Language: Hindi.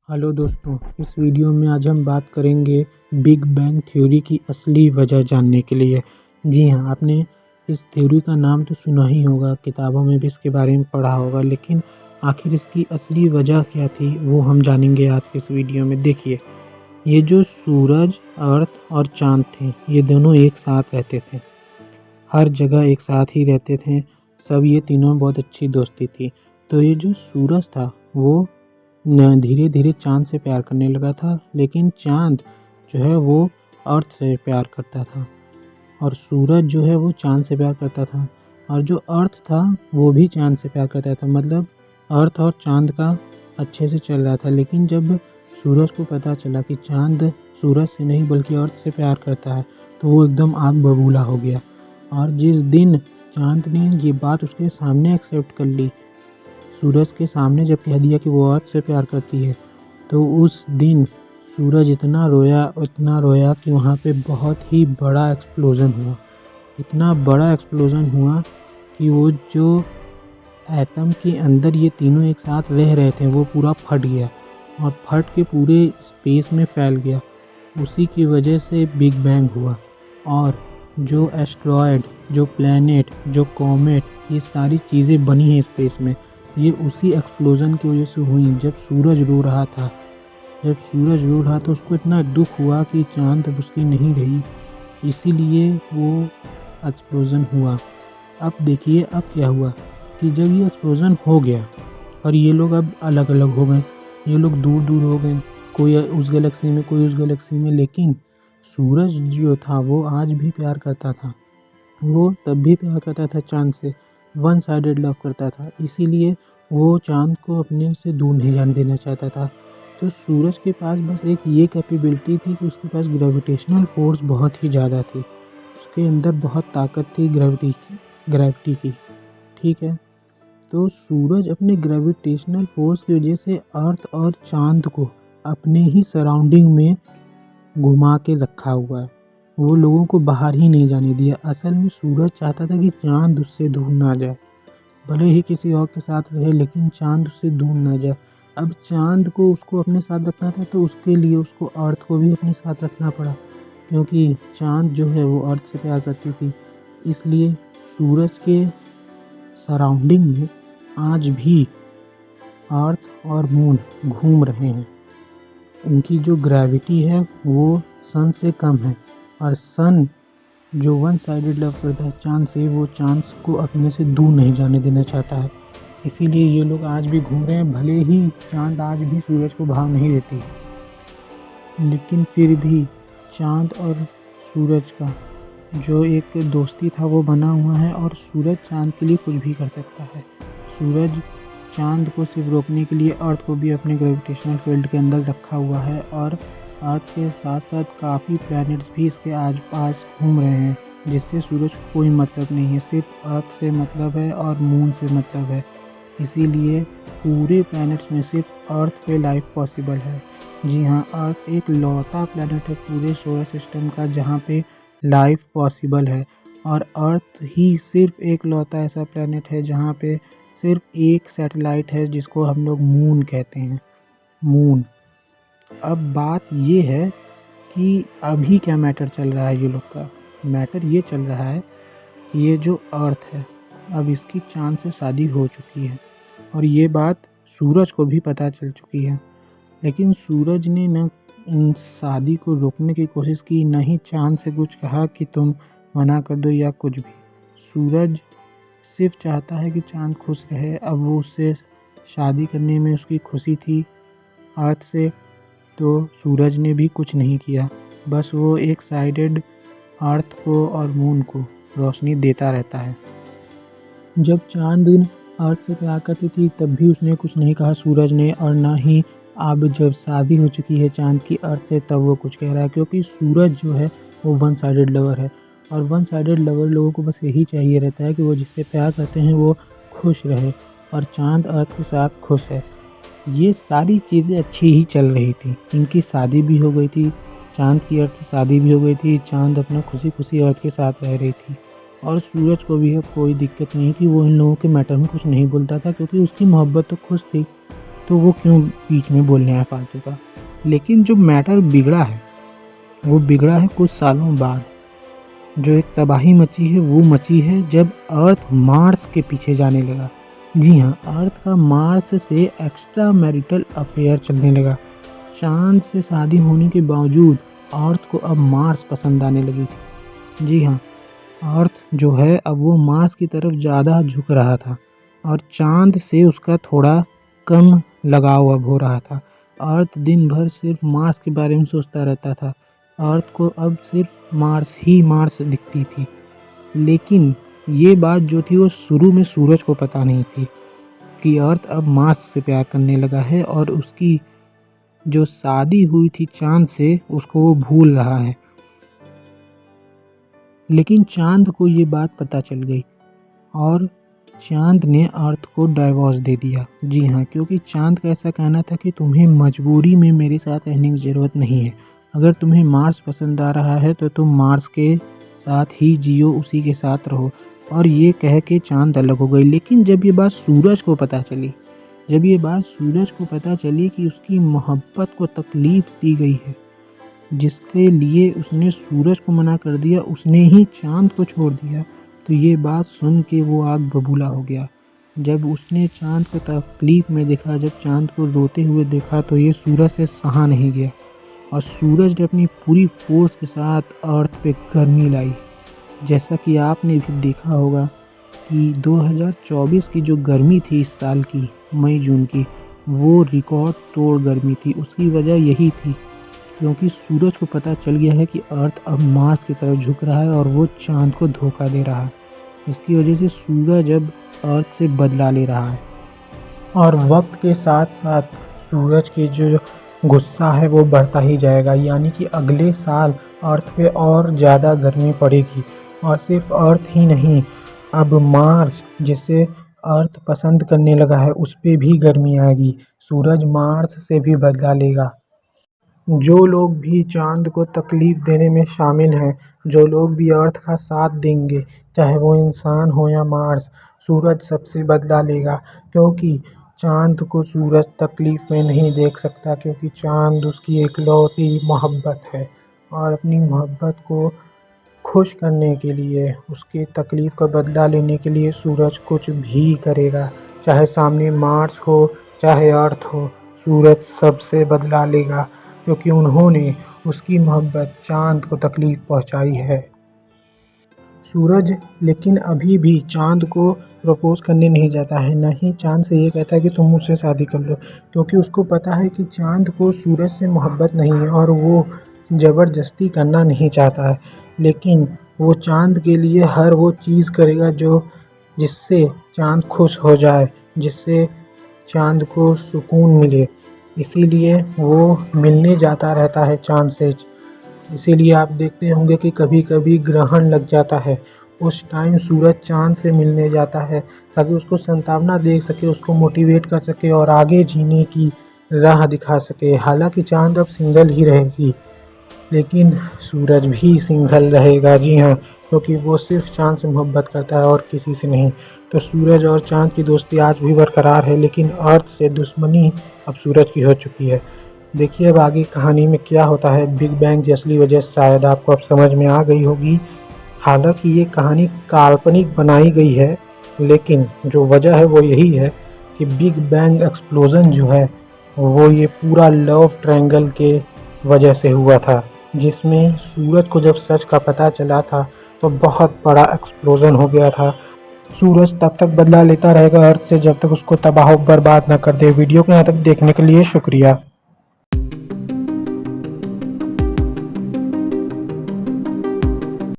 हेलो दोस्तों, इस वीडियो में आज हम बात करेंगे बिग बैंग थ्योरी की असली वजह जानने के लिए। जी हाँ, आपने इस थ्योरी का नाम तो सुना ही होगा, किताबों में भी इसके बारे में पढ़ा होगा, लेकिन आखिर इसकी असली वजह क्या थी वो हम जानेंगे आज के इस वीडियो में। देखिए, ये जो सूरज, अर्थ और चाँद थे, ये दोनों एक साथ रहते थे, हर जगह एक साथ ही रहते थे सब। ये तीनों बहुत अच्छी दोस्ती थी। तो ये जो सूरज था वो धीरे धीरे चाँद से प्यार करने लगा था, लेकिन चाँद जो है वो अर्थ से प्यार करता था, और सूरज जो है वो चाँद से प्यार करता था, और जो अर्थ था वो भी चाँद से प्यार करता था। मतलब अर्थ और चाँद का अच्छे से चल रहा था। लेकिन जब सूरज को पता चला कि चाँद सूरज से नहीं बल्कि अर्थ से प्यार करता है, तो वो एकदम आग बबूला हो गया। और जिस दिन चाँद ने ये बात उसके सामने एक्सेप्ट कर ली, सूरज के सामने जब कह दिया कि वो अर्थ से प्यार करती है, तो उस दिन सूरज इतना रोया कि वहाँ पे बहुत ही बड़ा एक्सप्लोज़न हुआ। इतना बड़ा एक्सप्लोज़न हुआ कि वो जो एटम के अंदर ये तीनों एक साथ रह रहे थे वो पूरा फट गया, और फट के पूरे स्पेस में फैल गया। उसी की वजह से बिग बैंग हुआ। और जो एस्टेरॉयड, जो प्लैनेट, जो कॉमेट, ये सारी चीज़ें बनी हैं स्पेस में, ये उसी एक्सप्लोज़न की वजह से हुई। जब सूरज रो रहा था तो उसको इतना दुख हुआ कि चाँद अब उसकी नहीं रही, इसीलिए वो एक्सप्लोज़न हुआ। अब देखिए अब क्या हुआ कि जब ये एक्सप्लोज़न हो गया और ये लोग अब अलग-अलग हो गए, ये लोग दूर-दूर हो गए, कोई उस गैलेक्सी में, कोई उस गैलेक्सी में। लेकिन सूरज जो था वो आज भी प्यार करता था। वो तब भी प्यार करता था चाँद से, वन साइडेड लव करता था, इसीलिए वो चाँद को अपने से दूर नहीं जाने देना चाहता था। तो सूरज के पास बस एक ये कैपेबिलिटी थी कि उसके पास ग्रेविटेशनल फ़ोर्स बहुत ही ज़्यादा थी। उसके अंदर बहुत ताकत थी ग्रेविटी की, ठीक है? तो सूरज अपने ग्रेविटेशनल फ़ोर्स की वजह से अर्थ और चाँद को अपने ही सराउंडिंग में घुमा के रखा हुआ है। वो लोगों को बाहर ही नहीं जाने दिया। असल में सूरज चाहता था कि चाँद उससे दूर ना जाए, भले ही किसी और के साथ रहे, लेकिन चाँद उससे दूर ना जाए। अब चाँद को उसको अपने साथ रखना था, तो उसके लिए उसको अर्थ को भी अपने साथ रखना पड़ा, क्योंकि चाँद जो है वो अर्थ से प्यार करती थी। इसलिए सूरज के सराउंडिंग में आज भी अर्थ और मून घूम रहे हैं। उनकी जो ग्रेविटी है वो सन से कम है, और सन जो वन साइडेड लव करता है चाँद से, वो चाँद को अपने से दूर नहीं जाने देना चाहता है। इसीलिए ये लोग आज भी घूम रहे हैं, भले ही चाँद आज भी सूरज को भाव नहीं देती, लेकिन फिर भी चाँद और सूरज का जो एक दोस्ती था वो बना हुआ है, और सूरज चाँद के लिए कुछ भी कर सकता है। सूरज चाँद को सिर्फ रोकने के लिए अर्थ को भी अपने ग्रेविटेशनल फील्ड के अंदर रखा हुआ है, और अर्थ के साथ साथ काफ़ी प्लैनेट्स भी इसके आस-पास घूम रहे हैं, जिससे सूरज को कोई मतलब नहीं है, सिर्फ अर्थ से मतलब है और मून से मतलब है। इसीलिए पूरे प्लैनेट्स में सिर्फ अर्थ पे लाइफ पॉसिबल है। जी हाँ, अर्थ एक लौता प्लैनेट है पूरे सोलर सिस्टम का जहाँ पे लाइफ पॉसिबल है, और अर्थ ही सिर्फ एक लौता ऐसा प्लैनेट है जहाँ पे सिर्फ एक सैटेलाइट है जिसको हम लोग मून कहते हैं, मून। अब बात ये है कि अभी क्या मैटर चल रहा है ये लोग का। मैटर ये चल रहा है, ये जो अर्थ है अब इसकी चाँद से शादी हो चुकी है, और ये बात सूरज को भी पता चल चुकी है। लेकिन सूरज ने न इन शादी को रोकने की कोशिश की, न ही चाँद से कुछ कहा कि तुम मना कर दो या कुछ भी। सूरज सिर्फ चाहता है कि चाँद खुश रहे। अब वो उससे शादी करने में उसकी खुशी थी अर्थ से, तो सूरज ने भी कुछ नहीं किया, बस वो एक साइडेड अर्थ को और मून को रोशनी देता रहता है। जब चाँद अर्थ से प्यार करती थी तब भी उसने कुछ नहीं कहा सूरज ने, और ना ही अब जब शादी हो चुकी है चाँद की अर्थ से तब वो कुछ कह रहा है, क्योंकि सूरज जो है वो वन साइडेड लवर है, और वन साइडेड लवर लोगों को बस यही चाहिए रहता है कि वो जिससे प्यार करते हैं वो खुश रहे, और चाँद अर्थ के साथ खुश है। ये सारी चीज़ें अच्छी ही चल रही थी। इनकी शादी भी हो गई थी, चाँद की अर्थ से शादी भी हो गई थी, चाँद अपना खुशी-खुशी अर्थ के साथ रह रही थी, और सूरज को भी अब कोई दिक्कत नहीं थी। वो इन लोगों के मैटर में कुछ नहीं बोलता था, क्योंकि उसकी मोहब्बत तो खुश थी। तो वो क्यों बीच में बोलने आया फालतू का। लेकिन जो मैटर बिगड़ा है वो बिगड़ा है कुछ सालों बाद। जो एक तबाही मची है वो मची है जब अर्थ मार्स के पीछे जाने लगा। जी हाँ, अर्थ का मार्स से एक्स्ट्रा मैरिटल अफेयर चलने लगा। चांद से शादी होने के बावजूद अर्थ को अब मार्स पसंद आने लगी थी। जी हाँ, अर्थ जो है अब वो मार्स की तरफ ज़्यादा झुक रहा था और चांद से उसका थोड़ा कम लगाव अब हो रहा था। अर्थ दिन भर सिर्फ मार्स के बारे में सोचता रहता था। अर्थ को अब सिर्फ मार्स ही मार्स दिखती थी। लेकिन ये बात जो थी वो शुरू में सूरज को पता नहीं थी कि अर्थ अब मार्स से प्यार करने लगा है और उसकी जो शादी हुई थी चांद से उसको वो भूल रहा है। लेकिन चांद को ये बात पता चल गई और चांद ने अर्थ को डाइवोर्स दे दिया। जी हाँ, क्योंकि चांद का ऐसा कहना था कि तुम्हें मजबूरी में मेरे साथ रहने की ज़रूरत नहीं है। अगर तुम्हें मार्स पसंद आ रहा है तो तुम मार्स के साथ ही जियो, उसी के साथ रहो। और ये कह के चांद अलग हो गई। लेकिन जब ये बात सूरज को पता चली कि उसकी मोहब्बत को तकलीफ़ दी गई है, जिसके लिए उसने सूरज को मना कर दिया, उसने ही चांद को छोड़ दिया, तो ये बात सुन के वो आग बबूला हो गया। जब उसने चांद को तकलीफ़ में देखा, जब चांद को रोते हुए देखा, तो ये सूरज से सहा नहीं गया और सूरज ने अपनी पूरी फोर्स के साथ अर्थ पे गर्मी लाई। जैसा कि आपने भी देखा होगा कि 2024 की जो गर्मी थी इस साल की मई जून की, वो रिकॉर्ड तोड़ गर्मी थी। उसकी वजह यही थी क्योंकि सूरज को पता चल गया है कि अर्थ अब मार्स की तरफ झुक रहा है और वो चांद को धोखा दे रहा है। इसकी वजह से सूरज अब अर्थ से बदला ले रहा है और वक्त के साथ साथ सूरज की जो गुस्सा है वो बढ़ता ही जाएगा। यानी कि अगले साल अर्थ पे और ज़्यादा गर्मी पड़ेगी और सिर्फ अर्थ ही नहीं, अब मार्स जिसे अर्थ पसंद करने लगा है उस पे भी गर्मी आएगी। सूरज मार्स से भी बदला लेगा। जो लोग भी चांद को तकलीफ़ देने में शामिल हैं, जो लोग भी अर्थ का साथ देंगे, चाहे वो इंसान हो या मार्स, सूरज सबसे बदला लेगा। क्योंकि चांद को सूरज तकलीफ़ में नहीं देख सकता, क्योंकि चांद उसकी इकलौती मोहब्बत है और अपनी मोहब्बत को खुश करने के लिए, उसकी तकलीफ़ का बदला लेने के लिए सूरज कुछ भी करेगा। चाहे सामने मार्स हो, चाहे अर्थ हो, सूरज सबसे बदला लेगा क्योंकि उन्होंने उसकी मोहब्बत चांद को तकलीफ़ पहुंचाई है। सूरज लेकिन अभी भी चांद को प्रपोज़ करने नहीं जाता है, ना ही चांद से ये कहता है कि तुम मुझसे शादी कर लो, क्योंकि उसको पता है कि चांद को सूरज से मोहब्बत नहीं है और वो ज़बरदस्ती करना नहीं चाहता है। लेकिन वो चांद के लिए हर वो चीज़ करेगा जिससे चांद खुश हो जाए, जिससे चांद को सुकून मिले। इसीलिए वो मिलने जाता रहता है चांद से। इसीलिए आप देखते होंगे कि कभी-कभी ग्रहण लग जाता है, उस टाइम सूरज चाँद से मिलने जाता है ताकि उसको सांत्वना दे सके, उसको मोटिवेट कर सके और आगे जीने की राह दिखा सके। हालाँकि चाँद अब सिंगल ही रहेगी, लेकिन सूरज भी सिंगल रहेगा। जी हाँ, क्योंकि वो सिर्फ़ चाँद से मोहब्बत करता है और किसी से नहीं। तो सूरज और चाँद की दोस्ती आज भी बरकरार है, लेकिन अर्थ से दुश्मनी अब सूरज की हो चुकी है। देखिए अब आगे कहानी में क्या होता है। बिग बैंग की असली वजह शायद आपको अब समझ में आ गई होगी। हालांकि ये कहानी काल्पनिक बनाई गई है, लेकिन जो वजह है वो यही है कि बिग बैंग एक्सप्लोज़न जो है वो ये पूरा लव ट्रायंगल के वजह से हुआ था, जिसमें सूरज को जब सच का पता चला था तो बहुत बड़ा एक्सप्लोज़न हो गया था। सूरज तब तक बदला लेता रहेगा अर्थ से जब तक उसको तबाह बर्बाद ना कर दे। वीडियो को यहाँ तक देखने के लिए शुक्रिया।